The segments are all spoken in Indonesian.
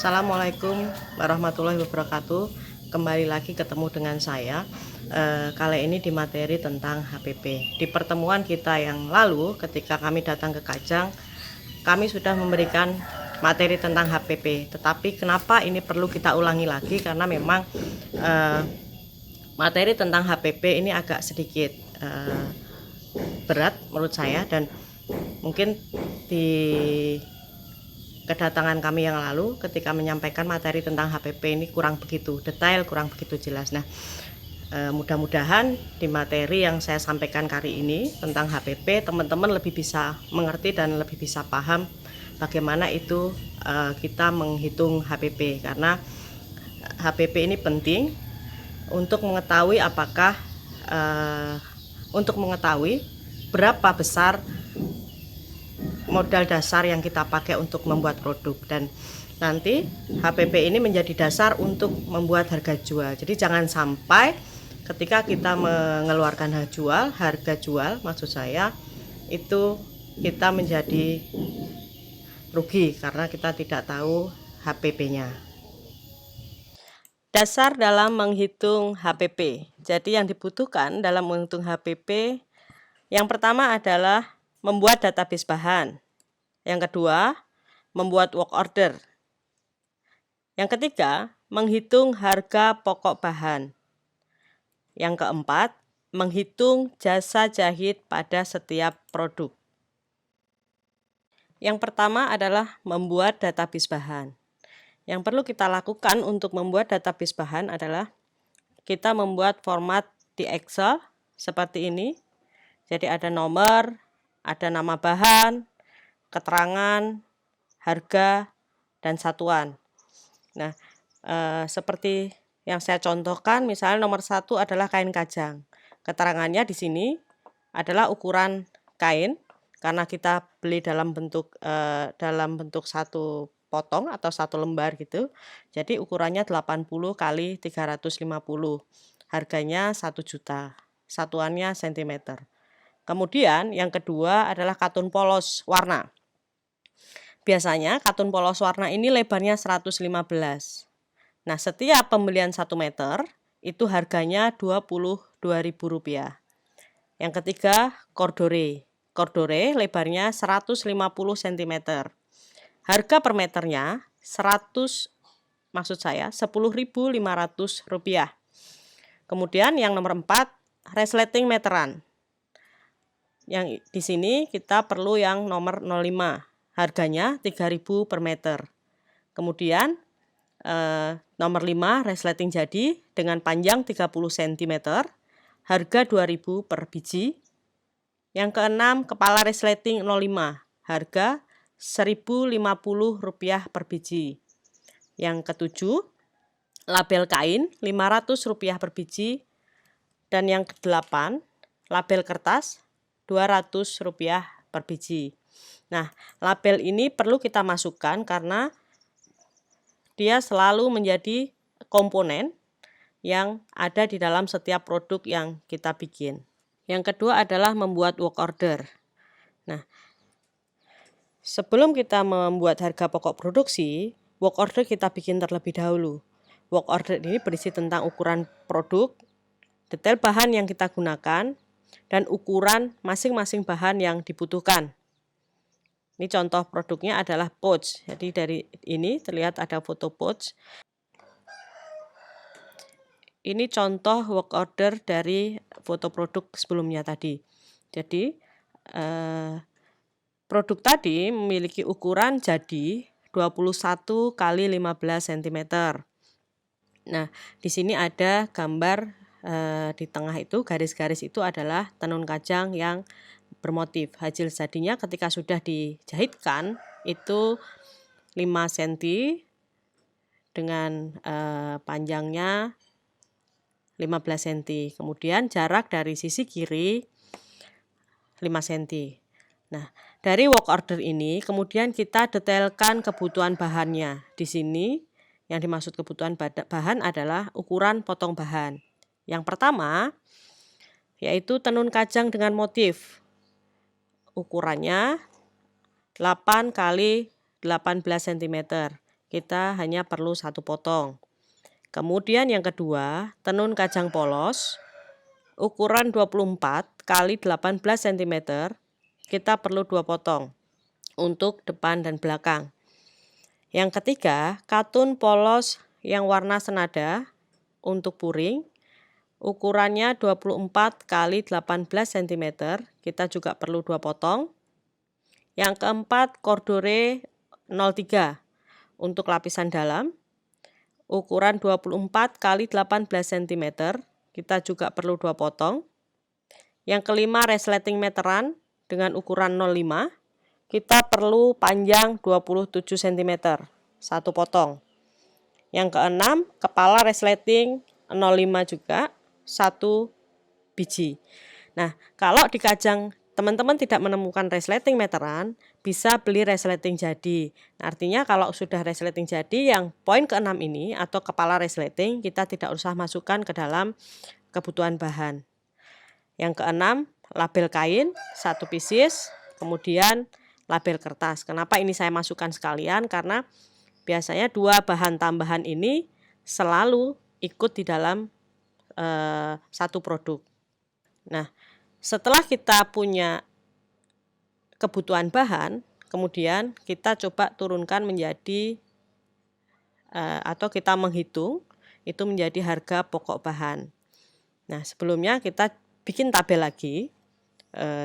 Assalamualaikum warahmatullahi wabarakatuh. Kembali lagi ketemu dengan saya. Kali ini di materi tentang HPP. Di pertemuan kita yang lalu ketika kami datang ke Kajang, kami sudah memberikan materi tentang HPP. Tetapi kenapa ini perlu kita ulangi lagi? Karena memang materi tentang HPP ini agak sedikit berat menurut saya, dan mungkin di kedatangan kami yang lalu ketika menyampaikan materi tentang HPP ini kurang begitu detail, kurang begitu jelas. Nah, mudah-mudahan di materi yang saya sampaikan kali ini tentang HPP, teman-teman lebih bisa mengerti dan lebih bisa paham bagaimana itu kita menghitung HPP, karena HPP ini penting untuk mengetahui apakah untuk mengetahui berapa besar modal dasar yang kita pakai untuk membuat produk, dan nanti HPP ini menjadi dasar untuk membuat harga jual. Jadi jangan sampai ketika kita mengeluarkan harga jual maksud saya, itu kita menjadi rugi karena kita tidak tahu HPP-nya. Dasar dalam menghitung HPP. Jadi yang dibutuhkan dalam menghitung HPP, yang pertama adalah membuat database bahan. Yang kedua, membuat work order. Yang ketiga, menghitung harga pokok bahan. Yang keempat, menghitung jasa jahit pada setiap produk. Yang pertama adalah membuat database bahan. Yang perlu kita lakukan untuk membuat database bahan adalah kita membuat format di Excel seperti ini. Jadi ada nomor, ada nama bahan, keterangan, harga, dan satuan. Nah, seperti yang saya contohkan, misalnya nomor 1 adalah kain kajang. Keterangannya di sini adalah ukuran kain, karena kita beli dalam bentuk satu potong atau satu lembar gitu. Jadi ukurannya 80 kali 350. Harganya 1 juta. Satuannya cm. Kemudian yang kedua adalah katun polos warna. Biasanya katun polos warna ini lebarnya 115. Nah, setiap pembelian 1 meter itu harganya Rp22.000. Yang ketiga, kordore. Kordore lebarnya 150 cm. Harga per meternya 10.500 rupiah. Kemudian yang nomor 4, resleting meteran. Yang di sini kita perlu yang nomor 05. Harganya 3.000 per meter. Kemudian nomor 5, resleting jadi dengan panjang 30 cm. Harga 2.000 per biji. Yang keenam, kepala resleting 05. Harga Rp1.050 per biji. Yang ketujuh, label kain Rp500 per biji. Dan yang kedelapan, label kertas Rp200 per biji. Nah, label ini perlu kita masukkan karena dia selalu menjadi komponen yang ada di dalam setiap produk yang kita bikin. Yang kedua adalah membuat work order. Nah, sebelum kita membuat harga pokok produksi, work order kita bikin terlebih dahulu. Work order ini berisi tentang ukuran produk, detail bahan yang kita gunakan, dan ukuran masing-masing bahan yang dibutuhkan. Ini contoh produknya adalah pouch. Jadi dari ini terlihat ada foto pouch. Ini contoh work order dari foto produk sebelumnya tadi. Jadi produk tadi memiliki ukuran jadi 21 kali 15 cm. Nah, di sini ada gambar di tengah itu, garis-garis itu adalah tenun kajang yang bermotif. Hasil jadinya ketika sudah dijahitkan itu 5 cm dengan panjangnya 15 cm. Kemudian jarak dari sisi kiri 5 cm. Nah, dari work order ini kemudian kita detailkan kebutuhan bahannya. Di sini yang dimaksud kebutuhan bahan adalah ukuran potong bahan. Yang pertama yaitu tenun kajang dengan motif. Ukurannya 8 kali 18 cm. kita hanya perlu 1 potong. Kemudian yang kedua, tenun kacang polos ukuran 24 kali 18 cm, kita perlu 2 potong untuk depan dan belakang. Yang ketiga, katun polos yang warna senada untuk puring ukurannya 24 kali 18 cm, kita juga perlu 2 potong. Yang keempat, kordore 03 untuk lapisan dalam ukuran 24 kali 18 cm, kita juga perlu 2 potong. Yang kelima, resleting meteran dengan ukuran 05, kita perlu panjang 27 cm, 1 potong. Yang keenam, kepala resleting 05 juga, 1 biji. Nah, kalau di kajang teman-teman tidak menemukan resleting meteran, bisa beli resleting jadi. Nah, artinya kalau sudah resleting jadi, yang poin ke-6 ini atau kepala resleting, kita tidak usah masukkan ke dalam kebutuhan bahan. Yang keenam, label kain 1 pieces, kemudian label kertas. Kenapa ini saya masukkan sekalian? Karena biasanya 2 bahan tambahan ini selalu ikut di dalam satu produk. Nah, setelah kita punya kebutuhan bahan, kemudian kita coba turunkan menjadi atau kita menghitung itu menjadi harga pokok bahan. Nah, sebelumnya kita bikin tabel lagi,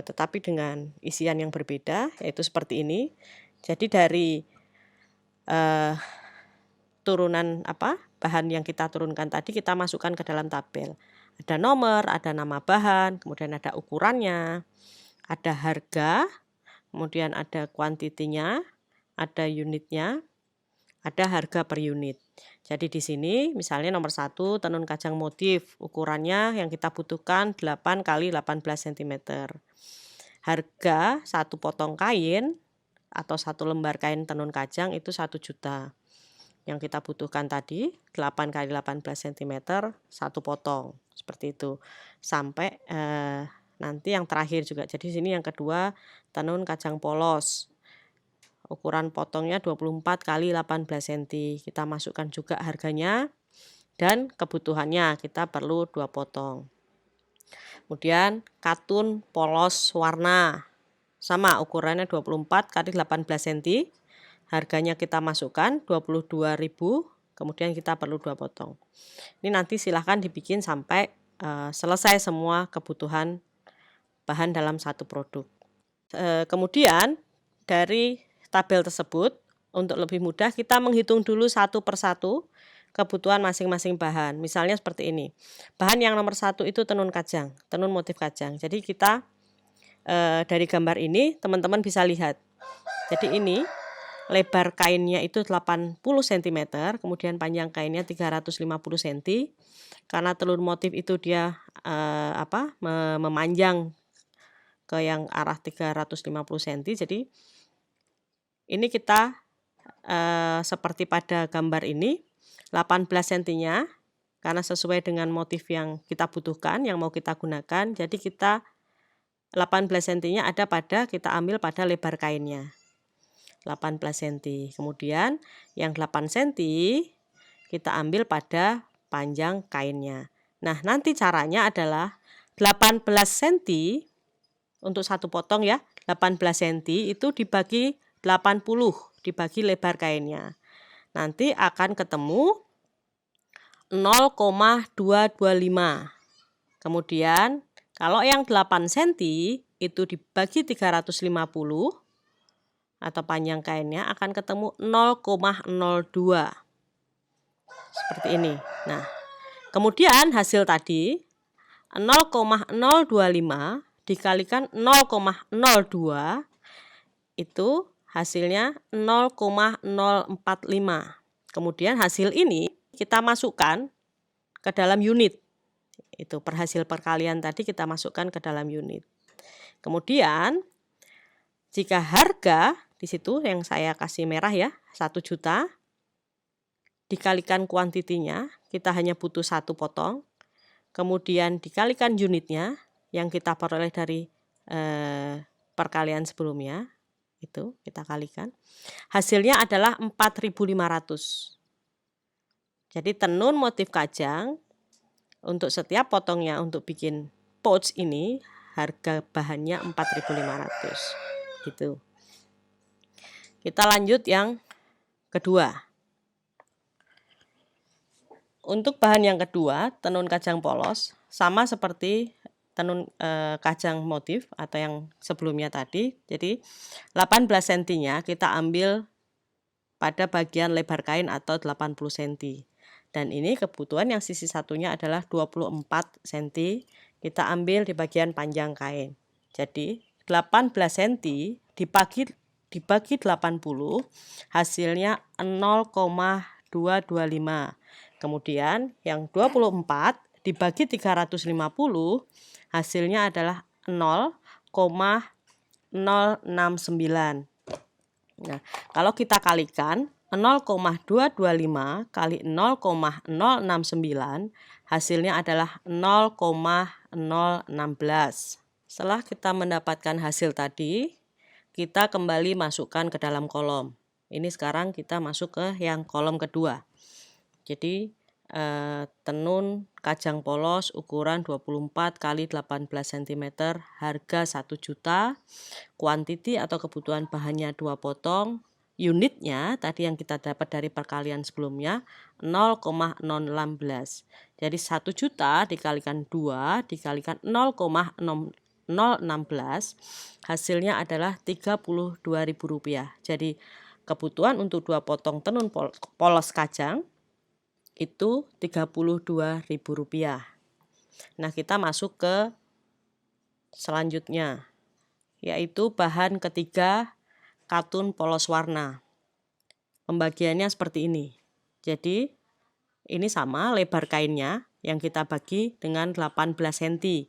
tetapi dengan isian yang berbeda, yaitu seperti ini. Jadi dari turunan bahan yang kita turunkan tadi kita masukkan ke dalam tabel. Ada nomor, ada nama bahan, kemudian ada ukurannya, ada harga, kemudian ada kuantitinya, ada unitnya, ada harga per unit. Jadi di sini misalnya nomor 1 tenun kacang motif, ukurannya yang kita butuhkan 8 kali 18 cm. Harga 1 potong kain atau 1 lembar kain tenun kacang itu 1 juta. Yang kita butuhkan tadi 8 kali 18 cm, 1 potong. Seperti itu. Sampai nanti yang terakhir juga. Jadi sini yang kedua tenun kacang polos. Ukuran potongnya 24 kali 18 cm. Kita masukkan juga harganya dan kebutuhannya. Kita perlu 2 potong. Kemudian katun polos warna. Sama ukurannya 24 kali 18 cm. Harganya kita masukkan 22.000, kemudian kita perlu 2 potong. Ini nanti silahkan dibikin sampai selesai semua kebutuhan bahan dalam satu produk. Kemudian dari tabel tersebut, untuk lebih mudah kita menghitung dulu satu persatu kebutuhan masing-masing bahan. Misalnya seperti ini. Bahan yang nomor 1 itu tenun kacang, tenun motif kacang. Jadi kita dari gambar ini teman-teman bisa lihat. Jadi ini lebar kainnya itu 80 cm, kemudian panjang kainnya 350 cm. Karena tenun motif itu dia memanjang ke yang arah 350 cm. Jadi ini kita seperti pada gambar ini 18 cm-nya karena sesuai dengan motif yang kita butuhkan, yang mau kita gunakan. Jadi kita 18 cm-nya ada pada kita ambil pada lebar kainnya. 18 cm. Kemudian yang 8 cm kita ambil pada panjang kainnya. Nah, nanti caranya adalah 18 cm untuk 1 potong ya. 18 cm itu dibagi 80, dibagi lebar kainnya. Nanti akan ketemu 0,225. Kemudian kalau yang 8 cm itu dibagi 350 atau panjang kainnya akan ketemu 0,02. Seperti ini. Nah, kemudian hasil tadi 0,025 dikalikan 0,02 itu hasilnya 0,045. Kemudian hasil ini kita masukkan ke dalam unit. Itu perhasil perkalian tadi kita masukkan ke dalam unit. Kemudian jika harga di situ yang saya kasih merah ya, 1 juta dikalikan kuantitinya, kita hanya butuh 1 potong. Kemudian dikalikan unitnya yang kita peroleh dari perkalian sebelumnya, itu kita kalikan. Hasilnya adalah 4.500. Jadi tenun motif kajang untuk setiap potongnya untuk bikin pouch ini harga bahannya 4.500 gitu. Kita lanjut yang kedua. Untuk bahan yang kedua, tenun kajang polos sama seperti tenun kajang motif atau yang sebelumnya tadi. Jadi 18 cm-nya kita ambil pada bagian lebar kain atau 80 cm. Dan ini kebutuhan yang sisi satunya adalah 24 cm, kita ambil di bagian panjang kain. Jadi 18 cm dibagi 80, hasilnya 0,225. Kemudian yang 24 dibagi 350, hasilnya adalah 0,069. Nah, kalau kita kalikan 0,225 kali 0,069 hasilnya adalah 0,016. Setelah kita mendapatkan hasil tadi, kita kembali masukkan ke dalam kolom. Ini sekarang kita masuk ke yang kolom kedua. Jadi tenun kajang polos ukuran 24 kali 18 cm, harga 1 juta, kuantiti atau kebutuhan bahannya 2 potong, unitnya tadi yang kita dapat dari perkalian sebelumnya 0,016. Jadi 1 juta dikalikan 2 dikalikan 0,016 hasilnya adalah Rp32.000. Jadi kebutuhan untuk 2 potong tenun polos kajang itu Rp32.000. Nah, kita masuk ke selanjutnya, yaitu bahan ketiga, katun polos warna. Pembagiannya seperti ini. Jadi ini sama lebar kainnya yang kita bagi dengan 18 cm.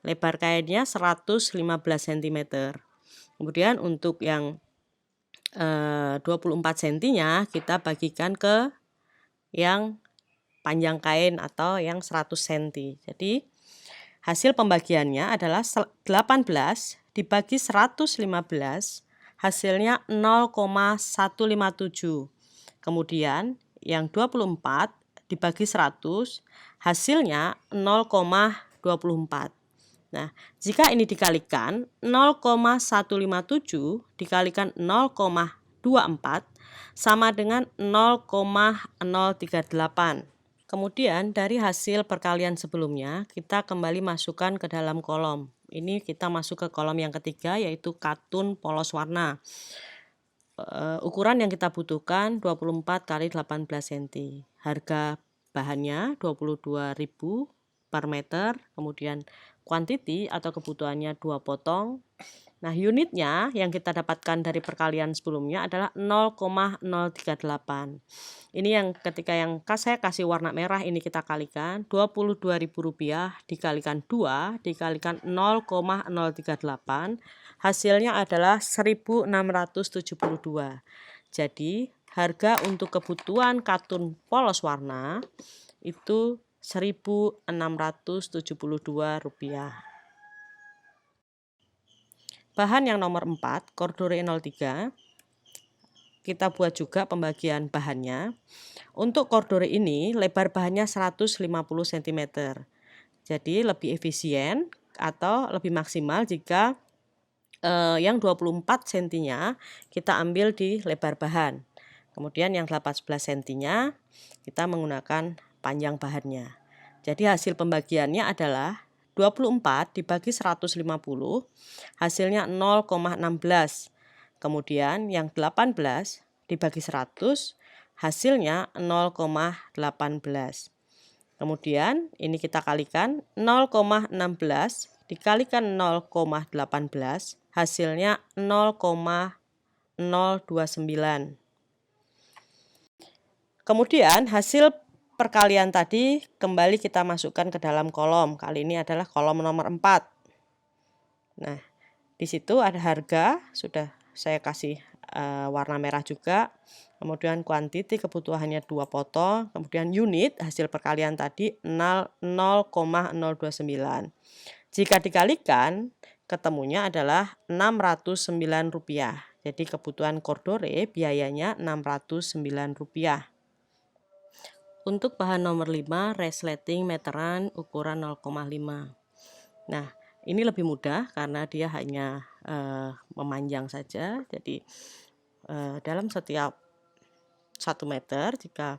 Lebar kainnya 115 cm. Kemudian untuk yang 24 cm-nya kita bagikan ke yang panjang kain atau yang 100 cm. Jadi hasil pembagiannya adalah 18 dibagi 115, hasilnya 0,157. Kemudian yang 24 dibagi 100, hasilnya 0,24. Nah, jika ini dikalikan 0,157 dikalikan 0,24 sama dengan 0,038. Kemudian dari hasil perkalian sebelumnya kita kembali masukkan ke dalam kolom. Ini kita masuk ke kolom yang ketiga, yaitu katun polos warna. Ukuran yang kita butuhkan 24 kali 18 cm. Harga bahannya 22.000 per meter. Kemudian kuantiti atau kebutuhannya 2 potong. Nah, unitnya yang kita dapatkan dari perkalian sebelumnya adalah 0,038. Ini yang ketika yang saya kasih warna merah ini kita kalikan, Rp22.000 dikalikan 2 dikalikan 0,038, hasilnya adalah 1.672. Jadi harga untuk kebutuhan katun polos warna itu Rp1.672. Bahan yang nomor 4, Cordure 03, kita buat juga pembagian bahannya. Untuk cordure ini lebar bahannya 150 cm. Jadi lebih efisien atau lebih maksimal jika yang 24 cm-nya kita ambil di lebar bahan. Kemudian yang 18 cm-nya kita menggunakan panjang bahannya. Jadi hasil pembagiannya adalah 24 dibagi 150, hasilnya 0,16. Kemudian yang 18 dibagi 100, hasilnya 0,18. Kemudian ini kita kalikan 0,16 dikalikan 0,18, hasilnya 0,029. Kemudian hasil perkalian tadi kembali kita masukkan ke dalam kolom. Kali ini adalah kolom nomor 4. Nah, di situ ada harga, sudah saya kasih warna merah juga. Kemudian kuantiti kebutuhannya 2 potong. Kemudian unit hasil perkalian tadi 0,029. Jika dikalikan ketemunya adalah Rp609. Jadi kebutuhan kordore biayanya Rp609. Untuk bahan nomor 5, resleting meteran ukuran 0,5. Nah, ini lebih mudah karena dia hanya memanjang saja. Jadi dalam setiap 1 meter jika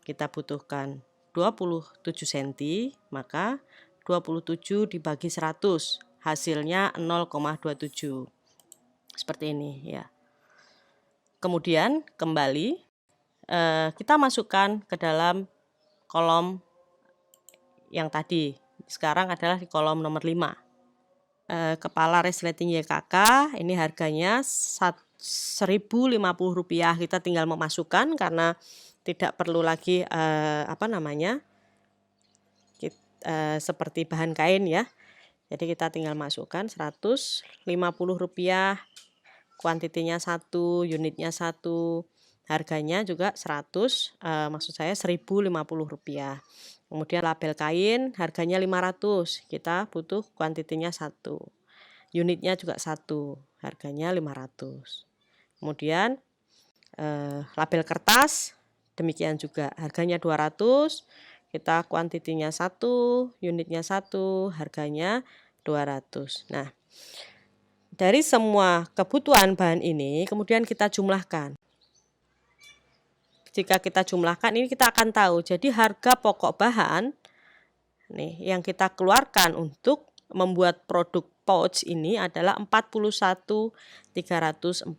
kita butuhkan 27 cm, maka 27 dibagi 100, hasilnya 0,27. Seperti ini ya. Kemudian kembali kita masukkan ke dalam kolom yang tadi. Sekarang adalah di kolom nomor 5. Kepala resleting YKK ini harganya Rp1.050. Kita tinggal memasukkan karena tidak perlu lagi seperti bahan kain ya. Jadi kita tinggal masukkan Rp150, kuantitinya 1, unitnya 1, harganya juga 100, maksud saya Rp1.050. Kemudian label kain harganya 500, kita butuh kuantitinya 1, unitnya juga 1, harganya 500. Kemudian label kertas demikian juga, harganya 200, kita kuantitinya 1, unitnya 1, harganya 200. Nah, dari semua kebutuhan bahan ini kemudian kita jumlahkan. Jika kita jumlahkan ini kita akan tahu, jadi harga pokok bahan nih yang kita keluarkan untuk membuat produk pouch ini adalah Rp41.341.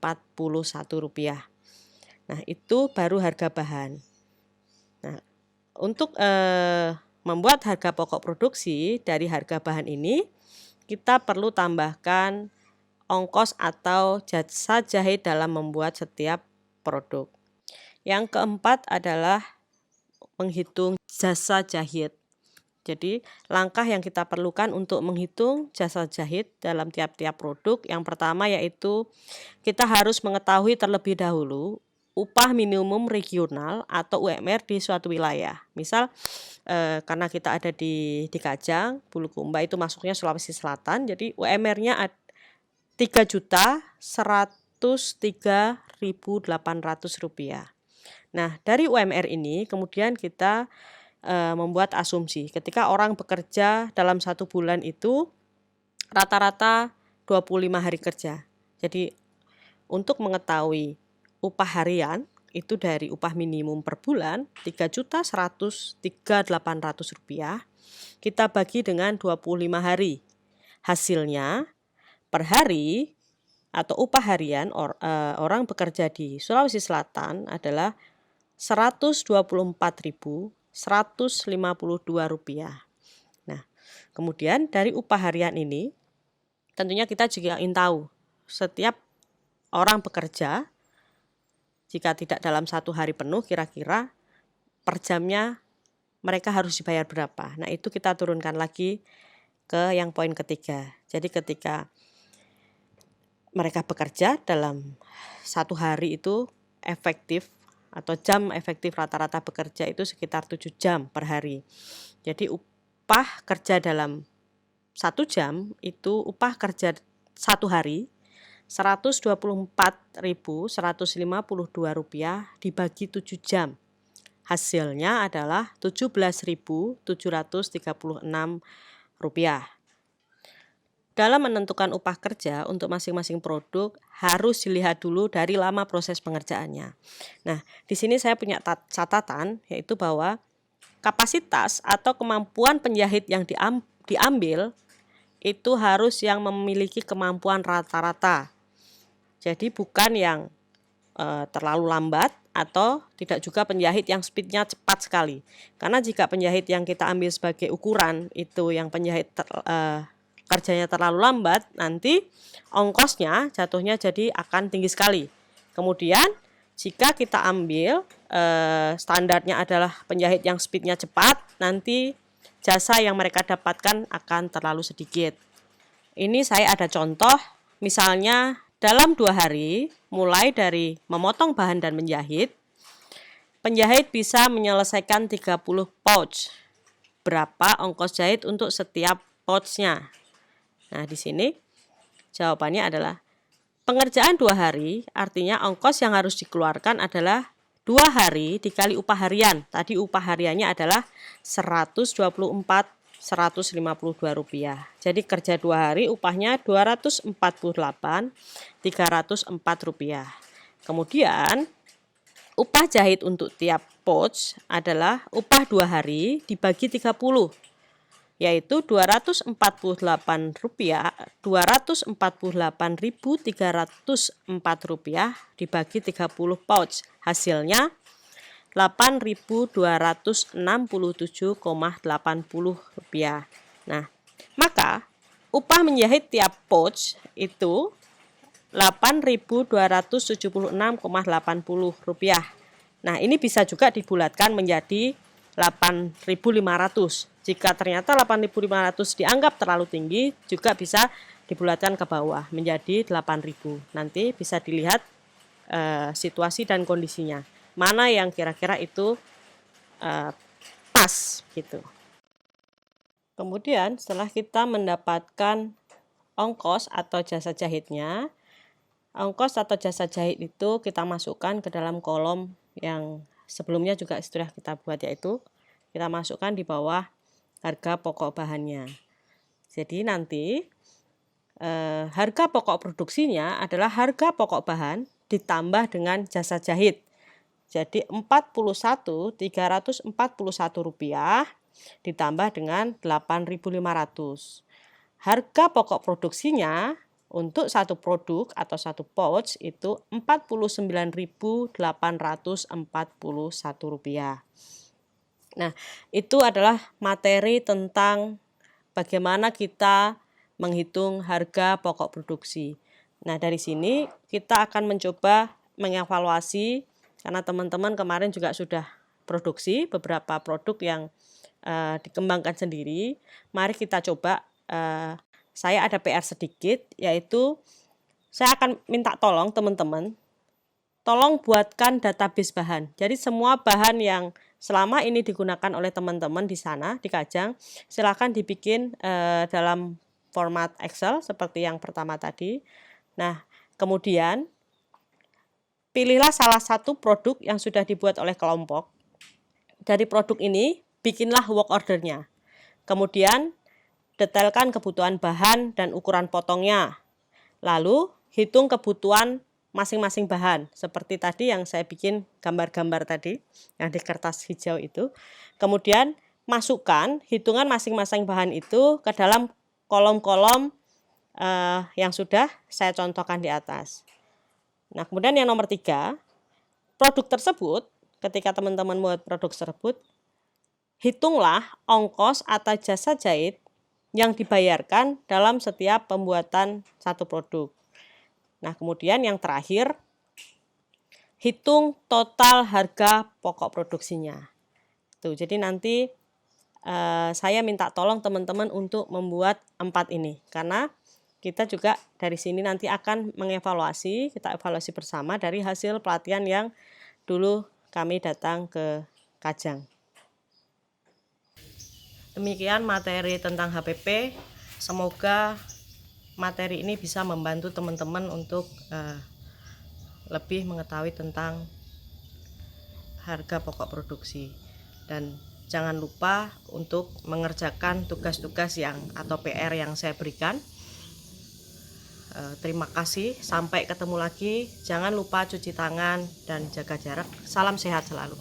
Nah, itu baru harga bahan. Nah, untuk membuat harga pokok produksi dari harga bahan ini, kita perlu tambahkan ongkos atau jasa jahit dalam membuat setiap produk. Yang keempat adalah menghitung jasa jahit. Jadi langkah yang kita perlukan untuk menghitung jasa jahit dalam tiap-tiap produk, yang pertama yaitu kita harus mengetahui terlebih dahulu upah minimum regional atau UMR di suatu wilayah. Misal karena kita ada di Kajang, Bulukumba itu masuknya Sulawesi Selatan, jadi UMR-nya Rp3.103.800. Nah, dari UMR ini kemudian kita membuat asumsi ketika orang bekerja dalam 1 bulan itu rata-rata 25 hari kerja. Jadi untuk mengetahui upah harian itu dari upah minimum per bulan Rp3.103.800, kita bagi dengan 25 hari. Hasilnya per hari atau upah harian orang bekerja di Sulawesi Selatan adalah Rp124.152. Nah, kemudian dari upah harian ini tentunya kita juga ingin tahu setiap orang bekerja jika tidak dalam 1 hari penuh kira-kira per jamnya mereka harus dibayar berapa. Nah, itu kita turunkan lagi ke yang poin ketiga. Jadi ketika mereka bekerja dalam 1 hari itu efektif atau jam efektif rata-rata bekerja itu sekitar 7 jam per hari. Jadi upah kerja dalam 1 jam itu upah kerja 1 hari Rp124.152 dibagi 7 jam. Hasilnya adalah Rp17.736. Dalam menentukan upah kerja untuk masing-masing produk harus dilihat dulu dari lama proses pengerjaannya. Nah, di sini saya punya catatan yaitu bahwa kapasitas atau kemampuan penjahit yang diambil itu harus yang memiliki kemampuan rata-rata. Jadi bukan yang terlalu lambat atau tidak juga penjahit yang speednya cepat sekali. Karena jika penjahit yang kita ambil sebagai ukuran itu yang penjahit kerjanya terlalu lambat, nanti ongkosnya jatuhnya jadi akan tinggi sekali. Kemudian jika kita ambil standarnya adalah penjahit yang speednya cepat, nanti jasa yang mereka dapatkan akan terlalu sedikit. Ini saya ada contoh, misalnya dalam 2 hari, mulai dari memotong bahan dan menjahit, penjahit bisa menyelesaikan 30 pouch. Berapa ongkos jahit untuk setiap pouchnya? Nah, di sini Jawabannya adalah pengerjaan 2 hari, artinya ongkos yang harus dikeluarkan adalah 2 hari dikali upah harian. Tadi upah hariannya adalah Rp124.152. Jadi kerja 2 hari upahnya Rp248.304. Kemudian upah jahit untuk tiap pouch adalah upah 2 hari dibagi 30, yaitu Rp248.304 dibagi 30 pouch. Hasilnya Rp8.267,80. Nah, maka upah menjahit tiap pouch itu Rp8.276,80. Nah, ini bisa juga dibulatkan menjadi 8.500. Jika ternyata 8.500 dianggap terlalu tinggi, juga bisa dibulatkan ke bawah menjadi 8.000. Nanti bisa dilihat situasi dan kondisinya. Mana yang kira-kira itu pas gitu. Kemudian setelah kita mendapatkan ongkos atau jasa jahitnya, ongkos atau jasa jahit itu kita masukkan ke dalam kolom yang sebelumnya juga sudah kita buat, yaitu kita masukkan di bawah harga pokok bahannya. Jadi nanti harga pokok produksinya adalah harga pokok bahan ditambah dengan jasa jahit. Jadi Rp41.341 ditambah dengan 8.500. Harga pokok produksinya untuk satu produk atau satu pouch itu Rp49.841. Nah, itu adalah materi tentang bagaimana kita menghitung harga pokok produksi. Nah, dari sini kita akan mencoba mengevaluasi, karena teman-teman kemarin juga sudah produksi beberapa produk yang dikembangkan sendiri. Mari kita coba, saya ada PR sedikit, yaitu saya akan minta tolong teman-teman, tolong buatkan database bahan. Jadi semua bahan yang selama ini digunakan oleh teman-teman di sana, di Kajang, silakan dibikin dalam format Excel seperti yang pertama tadi. Nah, kemudian pilihlah salah satu produk yang sudah dibuat oleh kelompok. Dari produk ini, bikinlah work ordernya. Kemudian, detailkan kebutuhan bahan dan ukuran potongnya. Lalu, hitung kebutuhan masing-masing bahan. Seperti tadi yang saya bikin gambar-gambar tadi, yang di kertas hijau itu. Kemudian, masukkan hitungan masing-masing bahan itu ke dalam kolom-kolom yang sudah saya contohkan di atas. Nah, kemudian yang nomor 3, produk tersebut, ketika teman-teman buat produk tersebut, hitunglah ongkos atau jasa jahit yang dibayarkan dalam setiap pembuatan satu produk. Nah, kemudian yang terakhir, hitung total harga pokok produksinya. Tuh, jadi nanti saya minta tolong teman-teman untuk membuat 4 ini, karena kita juga dari sini nanti akan mengevaluasi, kita evaluasi bersama dari hasil pelatihan yang dulu kami datang ke Kajang. Demikian materi tentang HPP. Semoga materi ini bisa membantu teman-teman untuk lebih mengetahui tentang harga pokok produksi. Dan jangan lupa untuk mengerjakan tugas-tugas yang atau PR yang saya berikan. Terima kasih, sampai ketemu lagi. Jangan lupa cuci tangan dan jaga jarak. Salam sehat selalu.